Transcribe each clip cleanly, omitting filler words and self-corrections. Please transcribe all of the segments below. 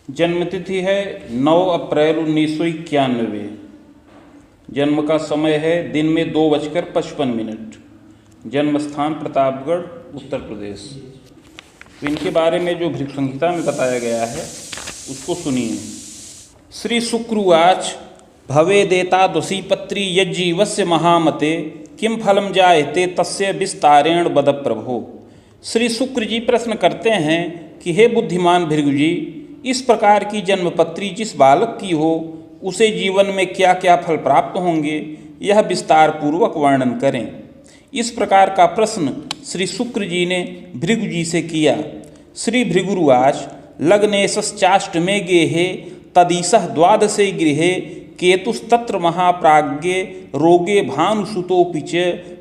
जन्मतिथि है 9 अप्रैल 1991। जन्म का समय है दिन में 2:55। जन्म स्थान प्रतापगढ़, उत्तर प्रदेश। तो इनके बारे में जो भृगु संहिता में बताया गया है उसको सुनिए। श्री शुक्रवाच भवेदेतादुषी पत्री यज्जीवस्य महामते किम फलम जायते तस्य विस्तारेण बद प्रभो। श्री शुक्र जी प्रश्न करते हैं कि हे बुद्धिमान भृगु जी, इस प्रकार की जन्मपत्री जिस बालक की हो उसे जीवन में क्या क्या फल प्राप्त होंगे, यह विस्तार पूर्वक वर्णन करें। इस प्रकार का प्रश्न श्री शुक्र जी ने भृगु जी से किया। श्री भृगुरुवाच लग्नेशश्चाष्टमे गेहे तदीशः द्वादशे गृहे केतुस्तत्र महाप्राज्ञे रोगे भानुसुतोऽपि च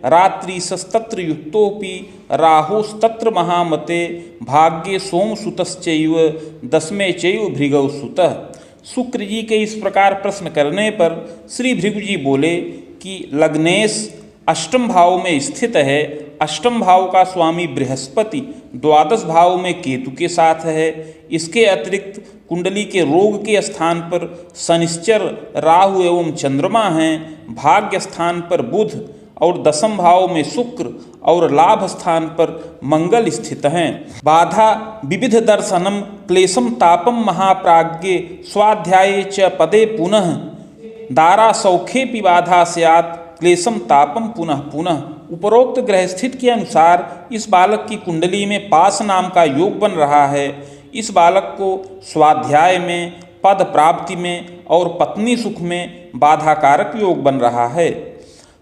रात्रिशस्तत्र युक्तोऽपि राहुस्तत्र महामते भाग्ये सोमसुतश्चैव दशमे चैव भृगुसुतः। शुक्र जी के इस प्रकार प्रश्न करने पर श्री भृगु जी बोले कि लग्नेश अष्टम भाव में स्थित है। अष्टम भाव का स्वामी बृहस्पति द्वादश भाव में केतु के साथ है। इसके अतिरिक्त कुंडली के रोग के स्थान पर शनिश्चर, राहु एवं चंद्रमा हैं। भाग्य स्थान पर बुध और दशम भाव में शुक्र और लाभ स्थान पर मंगल स्थित हैं। बाधा विविध दर्शनम क्लेशम तापम महाप्राज्ञे स्वाध्याये च पदे पुनः दारा सौखेपि बाधा स्यात् क्लेशम तापम पुनः पुनः। उपरोक्त ग्रह स्थित के अनुसार इस बालक की कुंडली में पास नाम का योग बन रहा है। इस बालक को स्वाध्याय में, पद प्राप्ति में और पत्नी सुख में बाधाकारक योग बन रहा है।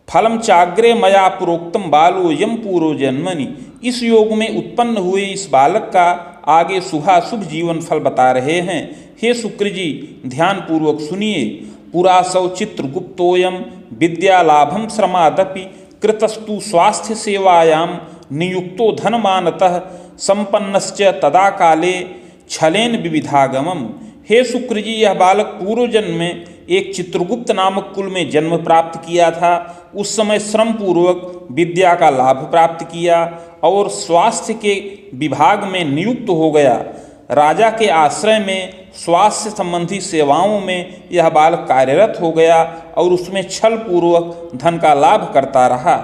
फलम चाग्रे मया प्रोक्तम बालो यम पूर्व जन्मनि। इस योग में उत्पन्न हुए इस बालक का आगे शुभाशुभ जीवन फल बता रहे हैं। हे शुक्र जी, ध्यान पूर्वक सुनिए। पुरा सौ चित्रगुप्तोयम विद्यालाभम श्रमादपि कृतस्तु स्वास्थ्य सेवायां नियुक्तो धनमानतः संपन्नश्च तदा काले छलेन विविधागमम। हे शुक्र जी, यह बालक पूर्व जन्म में एक चित्रगुप्त नामक कुल में जन्म प्राप्त किया था। उस समय श्रम पूर्वक विद्या का लाभ प्राप्त किया और स्वास्थ्य के विभाग में नियुक्त हो गया। राजा के आश्रय में स्वास्थ्य संबंधी सेवाओं में यह बालक कार्यरत हो गया और उसमें छल पूर्वक धन का लाभ करता रहा।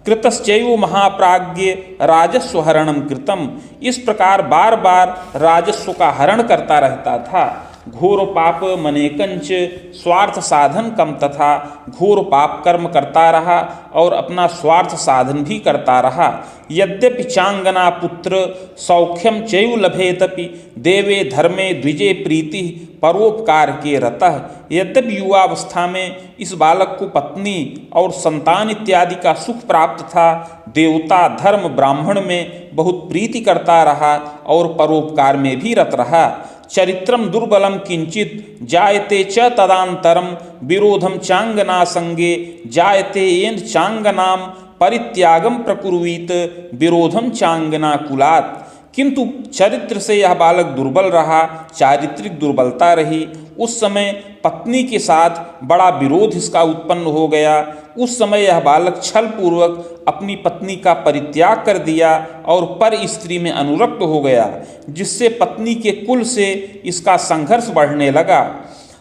कृतश्चैव महाप्राज्ञे राजस्व हरणम कृतम। इस प्रकार बार बार राजस्व का हरण करता रहता था। घोर पाप मनेकंच स्वार्थ साधन कम तथा घोर पाप कर्म करता रहा और अपना स्वार्थ साधन भी करता रहा। यद्यपि चांगना पुत्र सौख्यम चैव लभेतपि देवे धर्मे द्विजे प्रीति परोपकार के रतः। यद्यपि युवावस्था में इस बालक को पत्नी और संतान इत्यादि का सुख प्राप्त था, देवता, धर्म, ब्राह्मण में बहुत प्रीति करता रहा और परोपकार में भी रत रहा। चरित्रम दुर्बलम किंचित जायते च तदांतरम विरोधम चांगना संगे जायते येन चांगनाम परित्यागम प्रकुर्वीत विरोधम चांगना कुलात। किंतु चरित्र से यह बालक दुर्बल रहा, चारित्रिक दुर्बलता रही। उस समय पत्नी के साथ बड़ा विरोध इसका उत्पन्न हो गया। उस समय यह बालक छल पूर्वक अपनी पत्नी का परित्याग कर दिया और पर स्त्री में अनुरक्त हो गया, जिससे पत्नी के कुल से इसका संघर्ष बढ़ने लगा।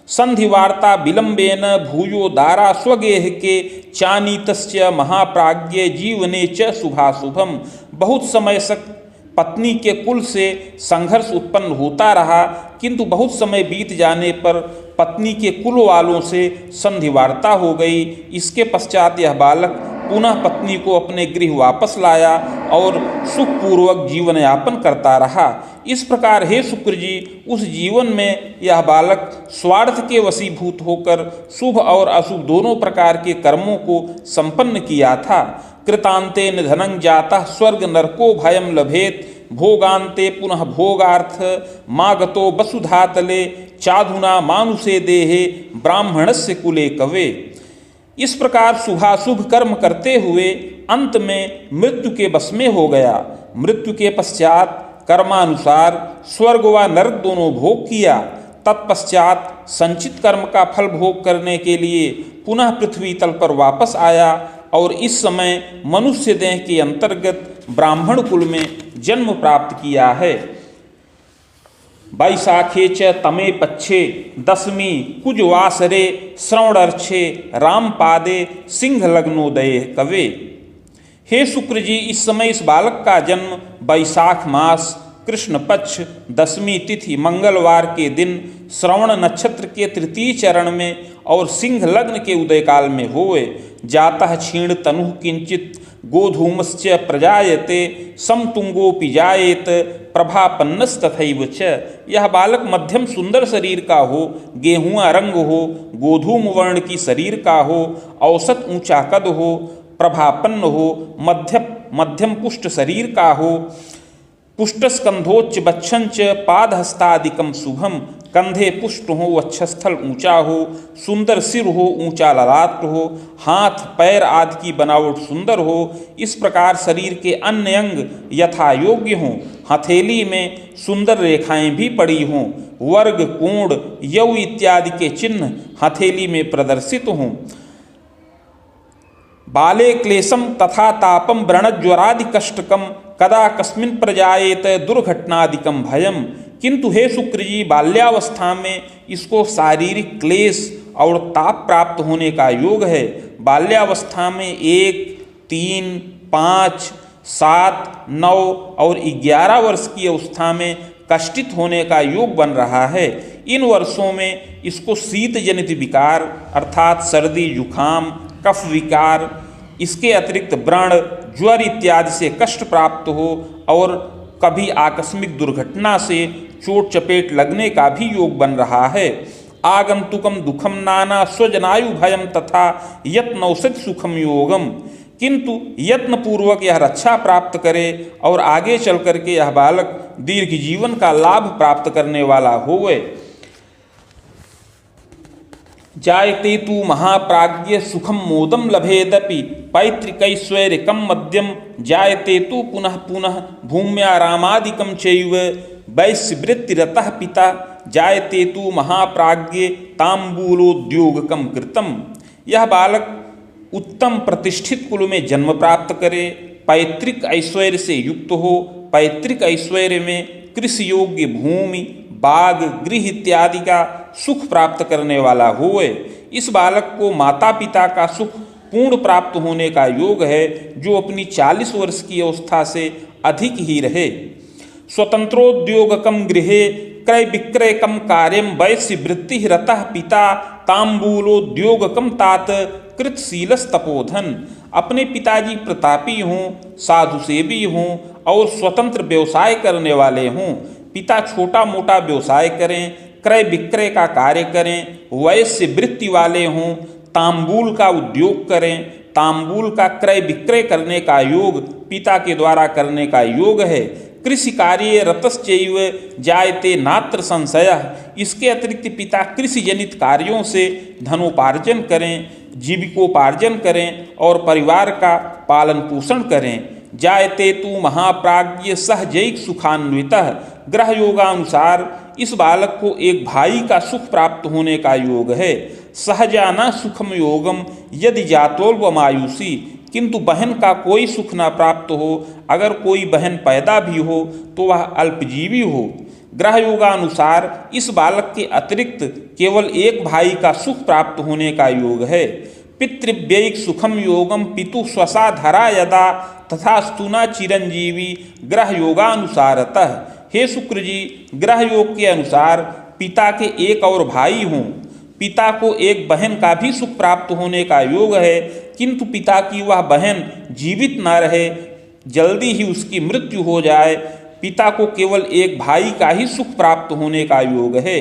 संधिवार्ता विलंबेन भूयो दारा स्वगेह के चानीतस्य महाप्राज्ञे जीवने च शुभाशुभम। बहुत समय तक पत्नी के कुल से संघर्ष उत्पन्न होता रहा, किंतु बहुत समय बीत जाने पर पत्नी के कुल वालों से संधिवार्ता हो गई। इसके पश्चात यह बालक पुनः पत्नी को अपने गृह वापस लाया और सुखपूर्वक जीवन यापन करता रहा। इस प्रकार हे शुक्र जी, उस जीवन में यह बालक स्वार्थ के वशीभूत होकर शुभ और अशुभ दोनों प्रकार के कर्मों को संपन्न किया था। कृतांते निधनं जातः स्वर्ग नरको भयं लभेत भोगांते पुनः भोगार्थ मागतो वसुधातले चाधुना मानुषे देहे ब्राह्मणस्य कुले कवे। इस प्रकार शुभाशुभ कर्म करते हुए अंत में मृत्यु के वश में हो गया। मृत्यु के पश्चात कर्मानुसार स्वर्ग व नरक दोनों भोग किया। तत्पश्चात संचित कर्म का फल भोग करने के लिए पुनः पृथ्वी तल पर वापस आया और इस समय मनुष्य देह के अंतर्गत ब्राह्मण कुल में जन्म प्राप्त किया है। वैशाखे च तमे पक्षे दशमी कुजवासरे श्रवणर्क्षे रामपादे सिंह लग्नोदय कवे। हे शुक्र जी, इस समय इस बालक का जन्म वैशाख मास कृष्ण पक्ष दशमी तिथि मंगलवार के दिन श्रवण नक्षत्र के तृतीय चरण में और सिंह लग्न के उदय काल में होए। जातः क्षीण तनु किंचित गोधूमश्च प्रजायते समतुंगोपि जायेत प्रभापन्नस्तथैव च। यह बालक मध्यम सुंदर शरीर का हो, गेहुआ रंग हो, गोधूम वर्ण की शरीर का हो, औसत ऊंचा कद हो, प्रभापन्न हो, मध्यम पुष्ट शरीर का हो, पुष्टस्कंधोच्च बच्छंच पादहस्तादिकम शुभम, कंधे पुष्ट हो, वक्षस्थल ऊंचा हो, सुंदर सिर हो, ऊंचा ललाट हो, हाथ पैर आदि की बनावट सुंदर हो। इस प्रकार शरीर के अन्य अंग यथा योग्य हों, हथेली में सुंदर रेखाएं भी पड़ी हों, वर्ग कोण यौ इत्यादि के चिन्ह हथेली में प्रदर्शित हों, बाले क्लेशम तथा तापम व्रणज्वरादि कष्टकम कदा कस्मिन् प्रजायेत दुर्घटनादिकम भयम। किंतु हे शुक्र जी, बाल्यावस्था में इसको शारीरिक क्लेश और ताप प्राप्त होने का योग है। बाल्यावस्था में 1, 3, 5, 7, 9 और 11 वर्ष की अवस्था में कष्टित होने का योग बन रहा है। इन वर्षों में इसको शीत जनित विकार अर्थात सर्दी जुखाम कफ विकार, इसके अतिरिक्त व्रण ज्वर इत्यादि से कष्ट प्राप्त हो और कभी आकस्मिक दुर्घटना से चोट चपेट लगने का भी योग बन रहा है। आगंतुकम दुखम नाना स्वजनायु भयम तथा यत्नौषध सुखम योगम। किंतु यत्न पूर्वक यह रक्षा प्राप्त करे और आगे चल करके यह बालक दीर्घ जीवन का लाभ प्राप्त करने वाला होवे। जायते तु महाप्राज्ञ सुखम मोदम लभेदपि पैतृकैश्वर्यकम मध्यम जायते तु पुनः पुनः भूम्यारामादिकम चैव वैश्यवृत्तिरतः पिता जायते तु महाप्राज्ञ तांबूलोद्योगकम कृतम। यह बालक उत्तम प्रतिष्ठित कुल में जन्म प्राप्त करे, पैतृक ऐश्वर्य से युक्त हो, पैतृक ऐश्वर्य में कृषि योग्य भूमि बाग गृह इत्यादि का सुख प्राप्त करने वाला होए। इस बालक को माता पिता का सुख पूर्ण प्राप्त होने का योग है, जो अपनी 40 वर्ष की अवस्था से अधिक ही रहे। स्वतंत्रोद्योगकम गृहे क्रय विक्रयकम कार्यम वैश्य वृत्ति रतः पिता तांबूलोद्योगकम तात कृतशीलस्तपोधन। अपने पिताजी प्रतापी हों, साधु सेवी हों और स्वतंत्र व्यवसाय करने वाले हों। पिता छोटा मोटा व्यवसाय करें, क्रय विक्रय का कार्य करें, वैश्य वृत्ति वाले हों, तांबूल का उद्योग करें। तांबूल का क्रय विक्रय करने का योग पिता के द्वारा करने का योग है। कृषि कार्य रतश्चैव जायते नात्र संशयः। इसके अतिरिक्त पिता कृषि जनित कार्यों से धनोपार्जन करें, जीविकोपार्जन करें और परिवार का पालन पोषण करें। जायते तु महाप्राज्ञ सहजैक सुखान्वितः। ग्रह योगानुसार इस बालक को एक भाई का सुख प्राप्त होने का योग है। सहजाना सुखम योगम यदि जातोल्बमायुषी। किंतु बहन का कोई सुख ना प्राप्त हो, अगर कोई बहन पैदा भी हो तो वह अल्पजीवी हो। ग्रह योगानुसार इस बालक के अतिरिक्त केवल एक भाई का सुख प्राप्त होने का योग है। पितृव्ययिक सुखम योगम पितु स्वसा धरा यदा तथा स्तुना चिरंजीवी ग्रह योगानुसारतः। हे शुक्र जी, ग्रह योग के अनुसार पिता के एक और भाई हों, पिता को एक बहन का भी सुख प्राप्त होने का योग है, किंतु पिता की वह बहन जीवित न रहे, जल्दी ही उसकी मृत्यु हो जाए। पिता को केवल एक भाई का ही सुख प्राप्त होने का योग है।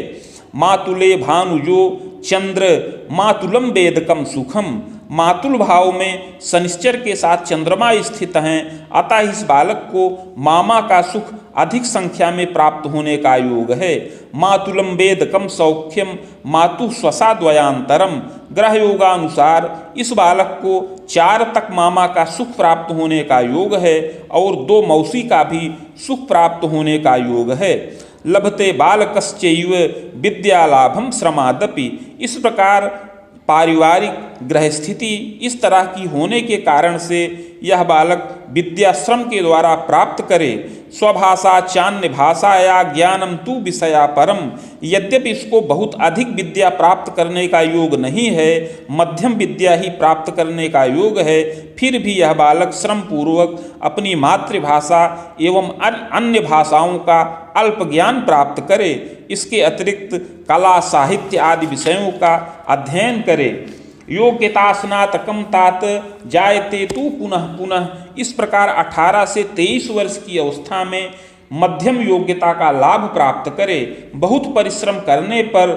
मातुले भानुजो चंद्र मातुलम वेदकम सुखम। मातुल भाव में शनिश्चर के साथ चंद्रमा स्थित हैं, अतः इस बालक को मामा का सुख अधिक संख्या में प्राप्त होने का योग है। मातुलम वेदकम सौख्यम मातु स्वसा द्वयांतरम। ग्रह योगानुसार इस बालक को 4 तक मामा का सुख प्राप्त होने का योग है और 2 मौसी का भी सुख प्राप्त होने का योग है। लभते बालकश्चैव विद्यालाभम श्रमादपि। इस प्रकार पारिवारिक गृहस्थिति इस तरह की होने के कारण से यह बालक विद्याश्रम के द्वारा प्राप्त करे। स्वभाषा चान्य भाषाया ज्ञानम तु विषया परम। यद्यपि इसको बहुत अधिक विद्या प्राप्त करने का योग नहीं है, मध्यम विद्या ही प्राप्त करने का योग है, फिर भी यह बालक श्रम पूर्वक अपनी मातृभाषा एवं अन्य भाषाओं का अल्प ज्ञान प्राप्त करे। इसके अतिरिक्त कला साहित्य आदि विषयों का अध्ययन करे। योग्यता स्नातकम तात जायते तु पुनः पुनः। इस प्रकार 18 से 23 वर्ष की अवस्था में मध्यम योग्यता का लाभ प्राप्त करे। बहुत परिश्रम करने पर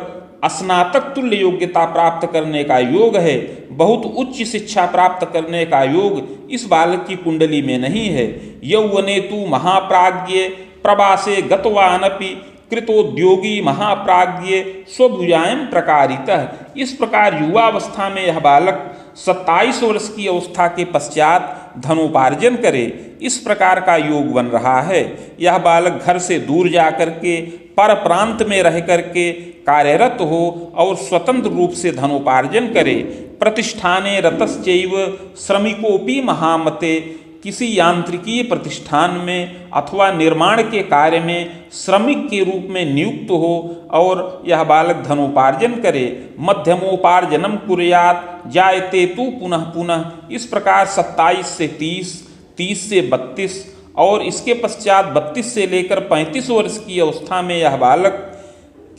स्नातक तुल्य योग्यता प्राप्त करने का योग है। बहुत उच्च शिक्षा प्राप्त करने का योग इस बालक की कुंडली में नहीं है। यौवने तु महाप्राज्ञे प्रवासे गतवानपि कृतोद्योगी महाप्राज्ञे स्वभुजायम प्रकारितः। इस प्रकार युवावस्था में यह बालक 27 वर्ष की अवस्था के पश्चात धनोपार्जन करे। इस प्रकार का योग बन रहा है। यह बालक घर से दूर जा करके पर प्रांत में रह करके कार्यरत हो और स्वतंत्र रूप से धनोपार्जन करे। प्रतिष्ठाने रतश्चैव श्रमिकोपि महामते। किसी यांत्रिकीय प्रतिष्ठान में अथवा निर्माण के कार्य में श्रमिक के रूप में नियुक्त हो और यह बालक धनोपार्जन करे। मध्यमोपार्जनम कुर्यात् जायते तु पुनः पुनः। इस प्रकार 27 से 30, 30 से 32 और इसके पश्चात 32 से लेकर 35 वर्ष की अवस्था में यह बालक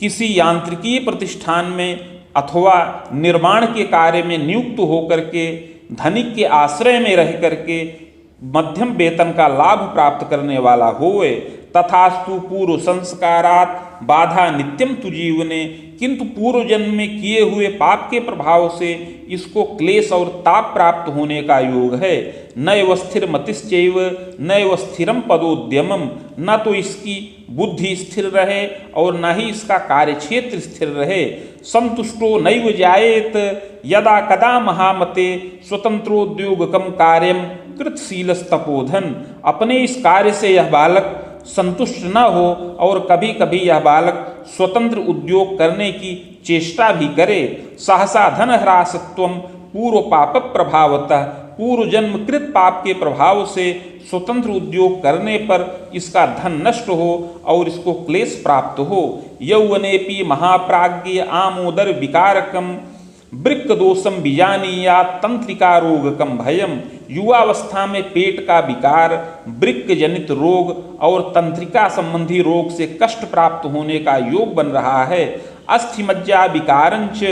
किसी यांत्रिकीय प्रतिष्ठान में अथवा निर्माण के कार्य में नियुक्त होकर के धनिक के आश्रय में रह करके मध्यम वेतन का लाभ प्राप्त करने वाला होवे। तथास्तु पूर्व संस्कारात् बाधा नित्यम तु जीवने। किंतु पूर्व जन्म में किए हुए पाप के प्रभाव से इसको क्लेश और ताप प्राप्त होने का योग है। नैव स्थिर मतिश्चैव नैव स्थिरम पदोद्यमम। न तो इसकी बुद्धि स्थिर रहे और न ही इसका कार्यक्षेत्र स्थिर रहे। संतुष्टो नैव जायेत यदा कदा महामते स्वतंत्रोद्योगकम कार्यम कृतशीलस्तपोधन। अपने इस कार्य से यह बालक संतुष्ट न हो और कभी कभी यह बालक स्वतंत्र उद्योग करने की चेष्टा भी करे। सहसा धन ह्रासत्वम पूर्व पाप प्रभावतः। पूर्व जन्म कृत पाप के प्रभाव से स्वतंत्र उद्योग करने पर इसका धन नष्ट हो और इसको क्लेश प्राप्त हो। यौवनेपि महाप्राज्ञ आमोदर विकारकम वृक्क दोषम बीजानीया तंत्रिका रोगकम भयम। युवावस्था में पेट का विकार, वृक्क जनित रोग और तंत्रिका संबंधी रोग से कष्ट प्राप्त होने का योग बन रहा है। अस्थि मज्जा विकारंच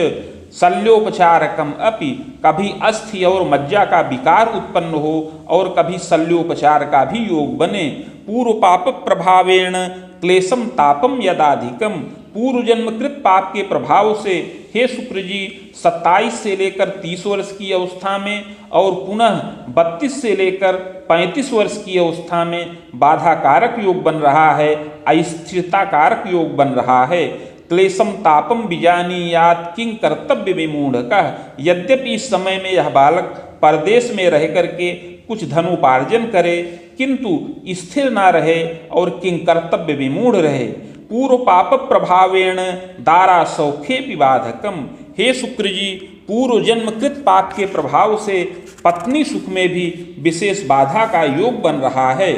शल्योपचारकम अपि। कभी अस्थि और मज्जा का विकार उत्पन्न हो और कभी शल्योपचार का भी योग बने। पूर्व पाप प्रभावेण क्लेशम तापम यदाधिकम। पूर्व जन्मकृत पाप के प्रभाव से हे शुक्र जी 27 से लेकर 30 वर्ष की अवस्था में और पुनः 32 से लेकर 35 वर्ष की अवस्था में बाधा कारक योग बन रहा है, अस्थिरता कारक योग बन रहा है। क्लेशम तापम बीजानीयात किंग कर्तव्य विमूढ़कः। यद्यपि इस समय में यह बालक परदेश में रह करके कुछ धनोपार्जन करे किंतु स्थिर न रहे और किंग कर्तव्य विमूढ़ रहे। पूर्व पाप प्रभावेण दारा सौखे विबाधकम। हे शुक्र जी पूर्व जन्म कृत पाप के प्रभाव से पत्नी सुख में भी विशेष बाधा का योग बन रहा है।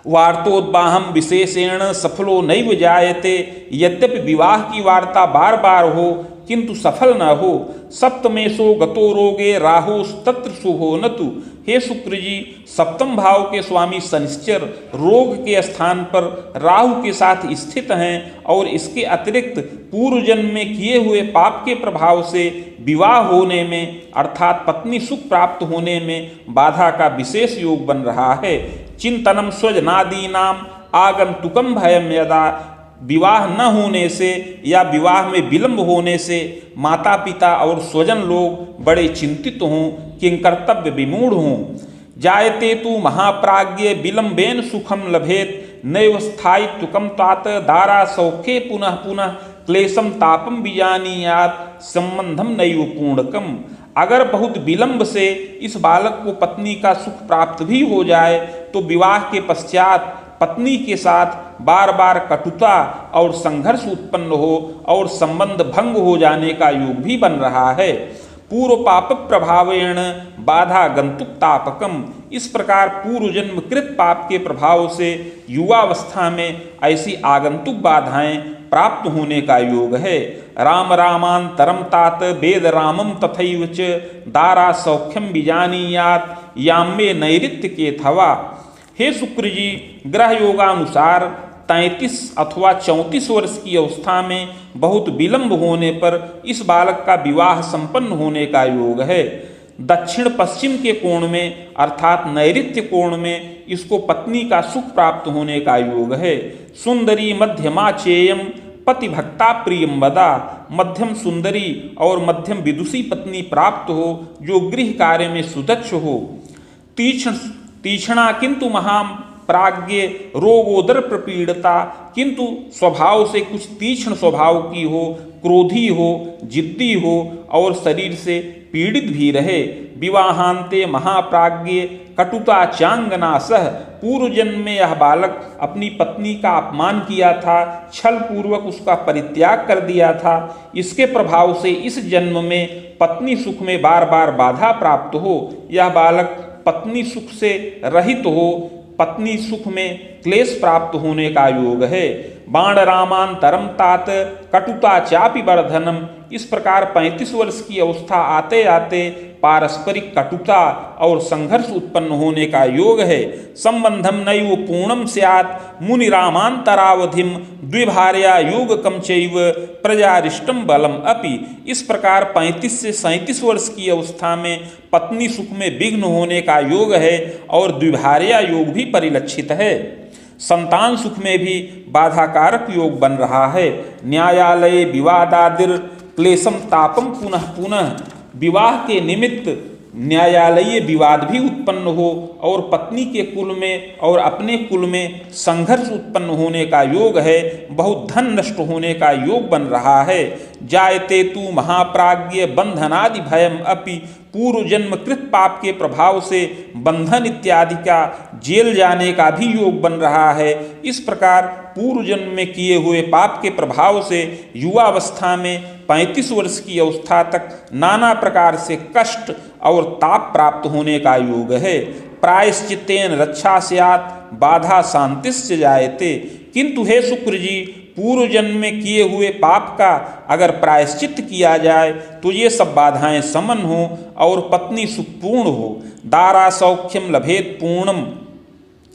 वार्तोद्वाहम विशेषेण सफलो नैव जायते। यद्यपि विवाह की वार्ता बार बार हो किंतु सफल न हो। सप्तमेशो गतो रोगे राहु तत्र शुभो न तु। हे शुक्र जी सप्तम भाव के स्वामी शनिश्चर रोग के स्थान पर राहु के साथ स्थित हैं और इसके अतिरिक्त पूर्व जन्म में किए हुए पाप के प्रभाव से विवाह होने में अर्थात पत्नी सुख प्राप्त होने में बाधा का विशेष योग बन रहा है। चिंतनम स्वजनादीनाम आगंतुकम भयम यदा। विवाह न होने से या विवाह में विलंब होने से माता पिता और स्वजन लोग बड़े चिंतित हों, किंकर्तव्य विमूढ़ हों। जायते तु महाप्राज्ञ विलंबेन सुखम लभेत नैव स्थायित्वकम तात दारा सौखे पुनः पुनः क्लेशम तापम बीजानीयात संबंधम नैव पूर्णकम। अगर बहुत विलंब से इस बालक को पत्नी का सुख प्राप्त भी हो जाए तो विवाह के पश्चात पत्नी के साथ बार बार कटुता और संघर्ष उत्पन्न हो और संबंध भंग हो जाने का योग भी बन रहा है। पूर्व पाप प्रभावेण बाधा गंतुक तापकम, इस प्रकार पूर्व जन्म कृत पाप के प्रभाव से युवावस्था में ऐसी आगंतुक बाधाएं प्राप्त होने का योग है। राम रामांतरम तात वेद रामम तथैव च दारा सौख्यम बीजानीयात याम्ये नैऋत्य के थवा। हे शुक्र जी, ग्रह योगानुसार 33 अथवा 34 वर्ष की अवस्था में बहुत विलंब होने पर इस बालक का विवाह संपन्न होने का योग है। दक्षिण पश्चिम के कोण में अर्थात नैऋत्य कोण में इसको पत्नी का सुख प्राप्त होने का योग है। सुंदरी मध्यमा चेयम पति भक्ता प्रियम वदा, मध्यम सुंदरी और मध्यम विदुषी पत्नी प्राप्त हो जो गृह कार्य में सुदक्ष हो। तीक्ष्णा किंतु महाम प्राज्ञ रोगोदर प्रपीड़ता, किंतु स्वभाव से कुछ तीक्ष्ण स्वभाव की हो, क्रोधी हो, जिद्दी हो और शरीर से पीड़ित भी रहे। विवाहांते महाप्राज्ञ कटुता चांगना सह, पूर्व जन्म में यह बालक अपनी पत्नी का अपमान किया था, छल पूर्वक उसका परित्याग कर दिया था। इसके प्रभाव से इस जन्म में पत्नी सुख में बार बार बाधा प्राप्त हो। यह बालक पत्नी सुख से रहित हो, पत्नी सुख में क्लेश प्राप्त होने का योग है। बाण रामांतरम तात कटुता चापि वर्धनम, इस प्रकार 35 वर्ष की अवस्था आते आते पारस्परिक कटुता और संघर्ष उत्पन्न होने का योग है। संबंधम नैव पूर्णम स्यात् मुनि रामांतरावधिम द्विभार्या योगकम चैव प्रजारिष्टम बलम अपि, इस प्रकार 35 से 37 वर्ष की अवस्था में पत्नी सुख में विघ्न होने का योग है और द्विभार्या योग भी परिलक्षित है। संतान सुख में भी बाधाकारक योग बन रहा है। न्यायालय विवादादिर क्लेशम तापम पुनः पुनः, विवाह के निमित्त न्यायालयीय विवाद भी उत्पन्न हो और पत्नी के कुल में और अपने कुल में संघर्ष उत्पन्न होने का योग है। बहुत धन नष्ट होने का योग बन रहा है। जायते तु महाप्राज्ञ बंधनादि भयम अपि, पूर्व जन्म कृत पाप के प्रभाव से बंधन इत्यादि का जेल जाने का भी योग बन रहा है। इस प्रकार पूर्व जन्म में किए हुए पाप के प्रभाव से युवावस्था में 35 वर्ष की अवस्था तक नाना प्रकार से कष्ट और ताप प्राप्त होने का योग है। प्रायश्चित्तेन रक्षा स्यात् बाधा शांतिश्च जायते, किंतु हे शुक्र जी, पूर्व जन्म में किए हुए पाप का अगर प्रायश्चित किया जाए तो ये सब बाधाएं समन हो और पत्नी सुखपूर्ण हो। दारा सौख्यम लभेत पूर्णम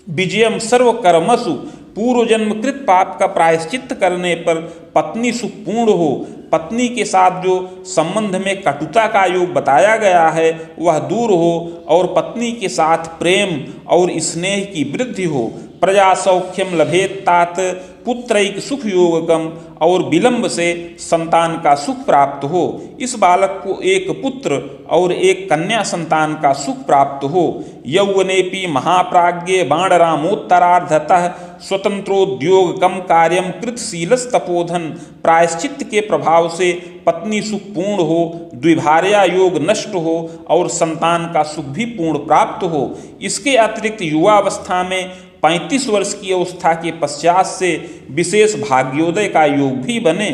विजयम सर्वकर्मसु, पूर्व जन्म कृत पाप का प्रायश्चित करने पर पत्नी सुखपूर्ण हो, पत्नी के साथ जो संबंध में कटुता का योग बताया गया है वह दूर हो और पत्नी के साथ प्रेम और स्नेह की वृद्धि हो। प्रजा सौख्यम लभेत तात पुत्रैक सुख योगकम, और विलंब से संतान का सुख प्राप्त हो। इस बालक को एक पुत्र और एक कन्या संतान का सुख प्राप्त हो। यौवनेपि महाप्राज्ञे बाणरामोत्तरार्धतः स्वतंत्रोद्योगकम कार्यम कृतशीलस्तपोधन, प्रायश्चित के प्रभाव से पत्नी सुख पूर्ण हो, द्विभार्या योग नष्ट हो और संतान का सुख भी पूर्ण प्राप्त हो। इसके अतिरिक्त युवावस्था में 35 वर्ष की अवस्था के पश्चात से विशेष भाग्योदय का योग भी बने।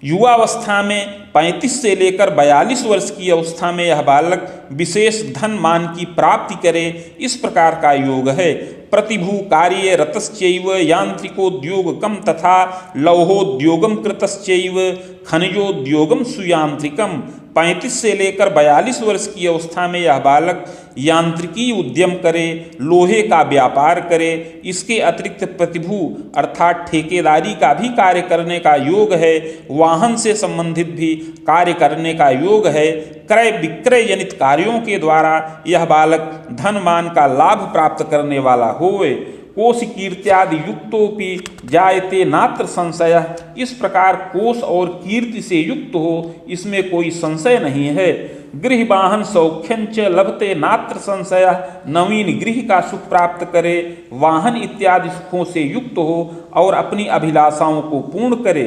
युवावस्था में 35 से लेकर 42 वर्ष की अवस्था में यह बालक विशेष धन मान की प्राप्ति करे, इस प्रकार का योग है। प्रतिभू कार्ये रतश्चैव यांत्रिकोद्योगकम तथा लौहोद्योगम कृतश्चैव खनिजोद्योगम सुयांत्रिकम, 35 से लेकर 42 वर्ष की अवस्था में यह बालक यांत्रिकी उद्यम करे, लोहे का व्यापार करे। इसके अतिरिक्त प्रतिभू अर्थात ठेकेदारी का भी कार्य करने का योग है। वाहन से संबंधित भी कार्य करने का योग है। क्रय विक्रय जनित कार्यों के द्वारा यह बालक धन मान का लाभ प्राप्त करने वाला होवे। कोश कीर्त्यादि युक्तोपि जायते नात्र संशय, इस प्रकार कोश और कीर्ति से युक्त हो, इसमें कोई संशय नहीं है। गृह वाहन सौख्यंच लभते नात्र संशय, नवीन गृह का सुख प्राप्त करे, वाहन इत्यादि सुखों से युक्त हो और अपनी अभिलाषाओं को पूर्ण करे।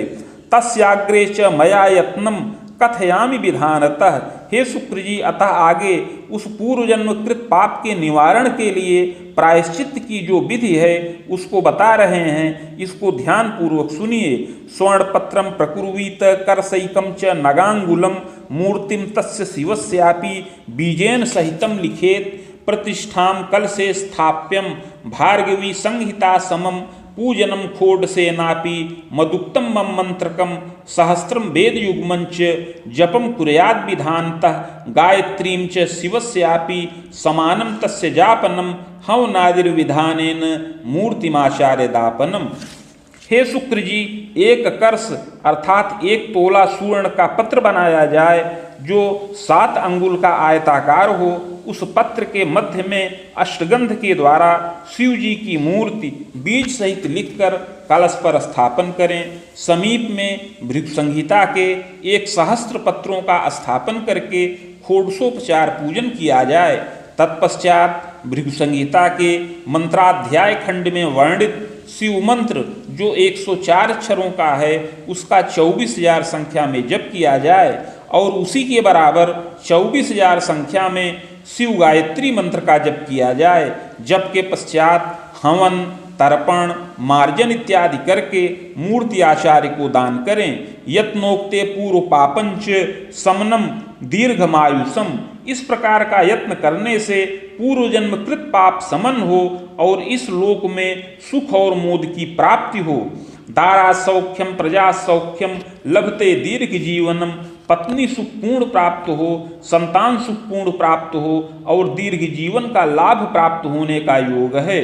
तस्याग्रे च मया यत्नम कथयामि विधानतः, हे शुक्र जी, अतः आगे उस पूर्व जन्मकृत पाप के निवारण के लिए प्रायश्चित की जो विधि है उसको बता रहे हैं, इसको ध्यान पूर्वक सुनिए। स्वर्णपत्रम प्रकुर्वीत करसैकम च नगांगुलम मूर्तिम तस्य शिवस्यापि बीजेन सहितम लिखेत प्रतिष्ठाम कलशे स्थाप्यम भार्गवी संहिता समम पूजनम खोड से नापी मदुक्तम मम मंत्रकम सहस्त्रम वेद युग्मंच जपम कुर्याद विधानतः गायत्रीं च शिवस्यापि समानम तस्य जापनम हवनादिर विधानेन मूर्तिमाचार्य दापनम। हे शुक्र जी, एक कर्ष अर्थात 1 तोला स्वर्ण का पत्र बनाया जाए जो 7 अंगुल का आयताकार हो। उस पत्र के मध्य में अष्टगंध के द्वारा शिव जी की मूर्ति बीज सहित लिखकर कलश पर स्थापन करें। समीप में भृगु संहिता के 1 सहस्त्र पत्रों का स्थापन करके षोडशोपचार पूजन किया जाए। तत्पश्चात भृगु संहिता के मंत्राध्याय खंड में वर्णित शिव मंत्र जो 104 अक्षरों का है उसका 24,000 संख्या में जप किया जाए और उसी के बराबर 24,000 संख्या में शिव गायत्री मंत्र का जप किया जाए। जप के पश्चात हवन, तर्पण, मार्जन इत्यादि करके मूर्ति आचार्य को दान करें। यत्नोक्ते पूर्व पापंच समनम दीर्घमायुषम, इस प्रकार का यत्न करने से पूर्व जन्मकृत पाप समन हो और इस लोक में सुख और मोद की प्राप्ति हो। दारा सौख्यम प्रजा सौख्यम लभते दीर्घ जीवनम, पत्नी सुख पूर्ण प्राप्त हो, संतान सुख पूर्ण प्राप्त हो और दीर्घ जीवन का लाभ प्राप्त होने का योग है।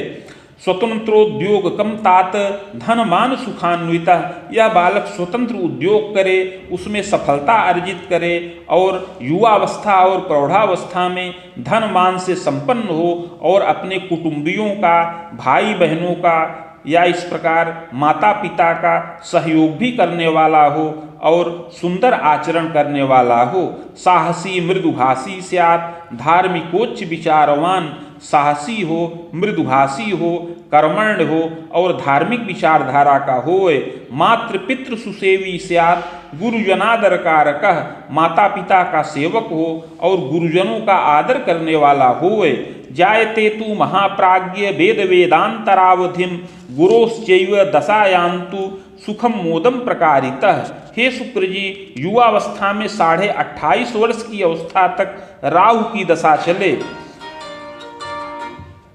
स्वतंत्रोद्योग कम तात धन मान सुखान्विता, यह बालक स्वतंत्र उद्योग करे, उसमें सफलता अर्जित करे और युवावस्था और प्रौढ़ावस्था में धन मान से संपन्न हो और अपने कुटुंबियों का, भाई बहनों का या इस प्रकार माता पिता का सहयोग भी करने वाला हो और सुंदर आचरण करने वाला हो। साहसी मृदुभाषी स्यात् धार्मिकोच्च विचारवान, साहसी हो, मृदुभाषी हो, कर्मण्य हो और धार्मिक विचारधारा का होए। मातृ पितृ सुसेवी स्यात् गुरुजनादर कारकः, माता पिता का सेवक हो और गुरुजनों का आदर करने वाला होए। जायते तु महाप्राज्ञ वेद वेदांतरावधिम गुरोश्चैव दशायान्तु सुखम मोदम प्रकारितः। हे शुक्र जी, युवावस्था में 28.5 वर्ष की अवस्था तक राहु की दशा चले।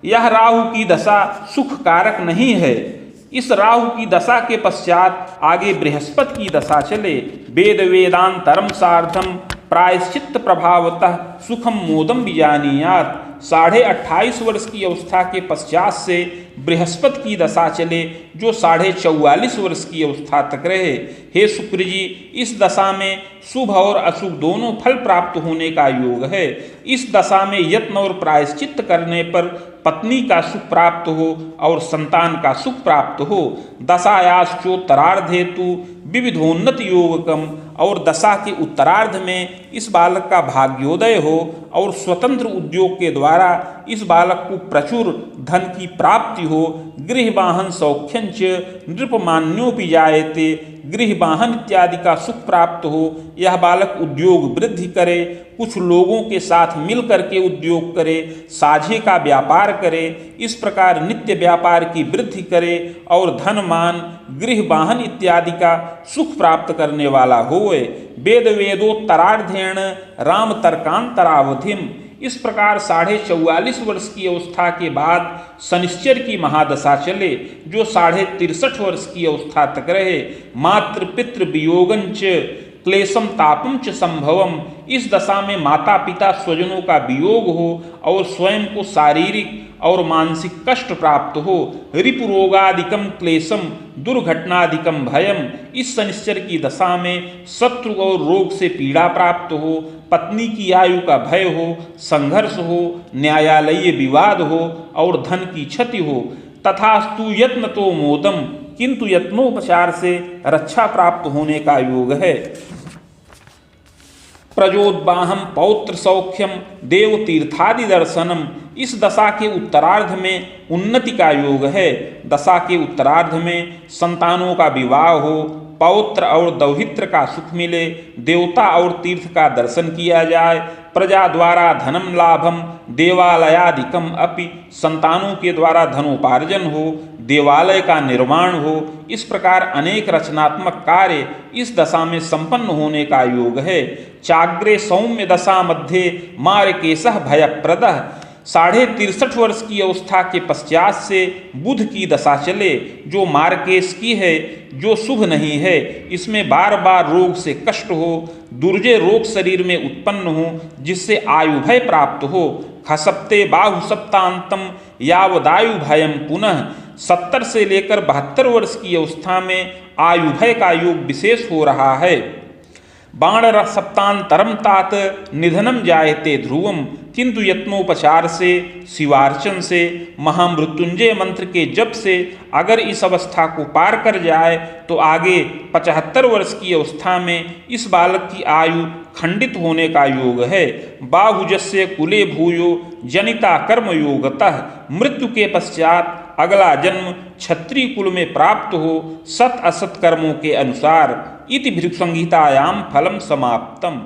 यह राहु की दशा सुख कारक नहीं है। इस राहु की दशा के पश्चात आगे बृहस्पति की दशा चले। वेद वेदांतरम सार्धम प्रायश्चित्त प्रभावतः सुखम मोदम बीजानीयात। 28.5 वर्ष की अवस्था के पश्चात से बृहस्पति की दशा चले जो 44.5 वर्ष की अवस्था तक रहे। हे शुक्र जी, इस दशा में शुभ और अशुभ दोनों फल प्राप्त होने का योग है। इस दशा में यत्न और प्रायश्चित्त करने पर पत्नी का सुख प्राप्त हो और संतान का सुख प्राप्त हो। दशायाश्चोत्तरार्धेतु विविधोन्नत योगकम, और दशा के उत्तरार्ध में इस बालक का भाग्योदय हो और स्वतंत्र उद्योग के द्वारा इस बालक को प्रचुर धन की प्राप्ति हो। गृह वाहन सौख्यंच नृपमान्योपि जायते, गृह वाहन इत्यादि का सुख प्राप्त हो। यह बालक उद्योग वृद्धि करे, कुछ लोगों के साथ मिल करके उद्योग करे, साझे का व्यापार करे, इस प्रकार नित्य व्यापार की वृद्धि करे और धन मान गृह वाहन इत्यादि का सुख प्राप्त करने वाला होए। वेद वेदोत्तरार्धेण राम तर्कांतरावधिम, इस प्रकार 44.5 वर्ष की अवस्था के बाद शनिश्चर की महादशा चले जो 63.5 वर्ष की अवस्था तक रहे। मातृ पितृ वियोगंच क्लेशम तापम च संभवम, इस दशा में माता पिता स्वजनों का वियोग हो और स्वयं को शारीरिक और मानसिक कष्ट प्राप्त हो। रिपुरोगादिकम क्लेशम दुर्घटनादिकम भयम, इस शनिश्चर की दशा में शत्रु और रोग से पीड़ा प्राप्त हो, पत्नी की आयु का भय हो, संघर्ष हो, न्यायालयीय विवाद हो और धन की क्षति हो। तथास्तु यत्न तो मोदम, किंतु यत्नोपचार से रक्षा प्राप्त होने का योग है। प्रजोद्वाहम पौत्र सौख्यम देव तीर्थादि दर्शनम, इस दशा के उत्तरार्ध में उन्नति का योग है। दशा के उत्तरार्ध में संतानों का विवाह हो, पौत्र और दौहित्र का सुख मिले, देवता और तीर्थ का दर्शन किया जाए, प्रजा द्वारा धनम लाभम देवालयादिकम अपि, संतानों के द्वारा धनोपार्जन हो, देवालय का निर्माण हो। इस प्रकार अनेक रचनात्मक कार्य इस दशा में संपन्न होने का योग है। चाग्रे सौम्य दशा मध्य मार्केशः भयप्रदः, 63.5 वर्ष की अवस्था के पश्चात से बुध की दशा चले, जो मार्केश की है, जो शुभ नहीं है। इसमें बार बार रोग से कष्ट हो, दुर्जय रोग शरीर में उत्पन्न हो, जिससे आयु भय प्राप्त हो। खसप्ते बाहु सप्तांतम यावदायु भयम पुनः, 70 से लेकर 72 वर्ष की अवस्था में आयु भय का योग विशेष हो रहा है। बाण सप्तांतरम तात निधनम जायते ध्रुवम, किंतु यत्नोपचार से, शिवार्चन से, महामृत्युंजय मंत्र के जप से अगर इस अवस्था को पार कर जाए तो आगे 75 वर्ष की अवस्था में इस बालक की आयु खंडित होने का योग है। बाहुजस्य कुले भूयो जनिता कर्म योगतः, मृत्यु के पश्चात अगला जन्म क्षत्रिय कुल में प्राप्त हो, सत असत कर्मों के अनुसार। इति भृगु संहितायाम फलम समाप्तम।